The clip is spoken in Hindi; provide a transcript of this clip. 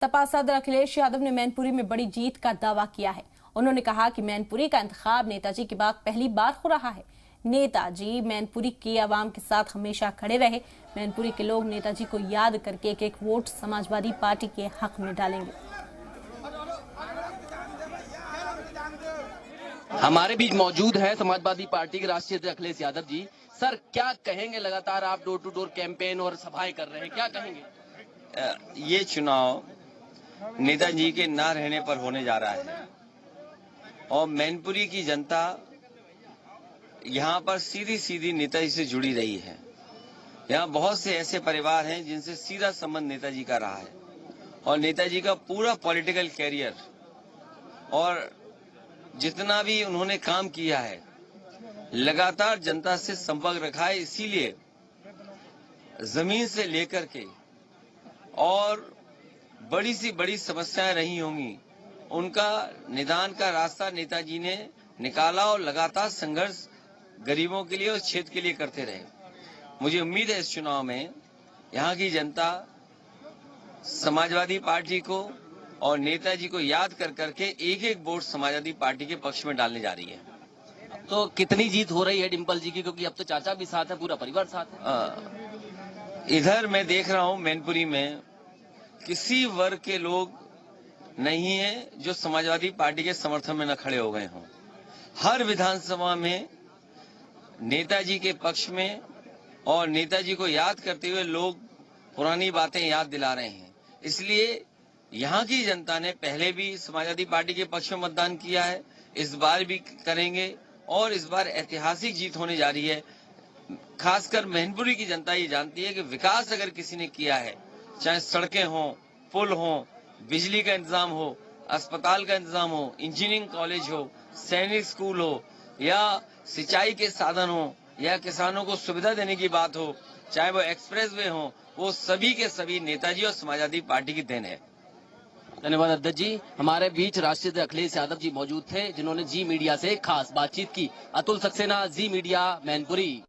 सपा सदर अखिलेश यादव ने मैनपुरी में बड़ी जीत का दावा किया है। उन्होंने कहा कि मैनपुरी का इंतखाब नेताजी के बाद पहली बार हो रहा है। नेताजी मैनपुरी की आवाम के साथ हमेशा खड़े रहे। मैनपुरी के लोग नेताजी को याद करके एक एक वोट समाजवादी पार्टी के हक में डालेंगे। हमारे बीच मौजूद है समाजवादी पार्टी के राष्ट्रीय अध्यक्ष अखिलेश यादव जी। सर, क्या कहेंगे? लगातार आप डोर टू डोर कैंपेन और सभाएं कर रहे हैं, क्या कहेंगे? ये चुनाव नेताजी के ना रहने पर होने जा रहा है और मैनपुरी की जनता यहाँ पर सीधी सीधी नेताजी से जुड़ी रही है। यहाँ बहुत से ऐसे परिवार हैं जिनसे सीधा संबंध नेताजी का रहा है और नेताजी का पूरा पॉलिटिकल कैरियर और जितना भी उन्होंने काम किया है लगातार जनता से संपर्क रखा है। इसीलिए जमीन से लेकर के और बड़ी सी बड़ी समस्याएं रही होंगी, उनका निदान का रास्ता नेताजी ने निकाला और लगातार संघर्ष गरीबों के लिए और क्षेत्र के लिए करते रहे। मुझे उम्मीद है इस चुनाव में यहाँ की जनता समाजवादी पार्टी को और नेताजी को याद कर करके एक एक वोट समाजवादी पार्टी के पक्ष में डालने जा रही है। तो कितनी जीत हो रही है डिम्पल जी की, क्योंकि अब तो चाचा भी साथ है, पूरा परिवार साथ है? इधर मैं देख रहा हूँ मैनपुरी में किसी वर्ग के लोग नहीं है जो समाजवादी पार्टी के समर्थन में न खड़े हो गए हों। हर विधानसभा में नेताजी के पक्ष में और नेताजी को याद करते हुए लोग पुरानी बातें याद दिला रहे हैं। इसलिए यहाँ की जनता ने पहले भी समाजवादी पार्टी के पक्ष में मतदान किया है, इस बार भी करेंगे और इस बार ऐतिहासिक जीत होने जा रही है। खासकर मैनपुरी की जनता ये जानती है कि विकास अगर किसी ने किया है, चाहे सड़कें हों, पुल हों, बिजली का इंतजाम हो, अस्पताल का इंतजाम हो, इंजीनियरिंग कॉलेज हो, सैनिक स्कूल हो या सिंचाई के साधन हो या किसानों को सुविधा देने की बात हो, चाहे वो एक्सप्रेसवे हो, वो सभी के सभी नेताजी और समाजवादी पार्टी की देन है। धन्यवाद अध्यक्ष जी। हमारे बीच राष्ट्रीय अध्यक्ष अखिलेश यादव जी मौजूद थे, जिन्होंने जी मीडिया से खास बातचीत की। अतुल सक्सेना, जी मीडिया, मैनपुरी।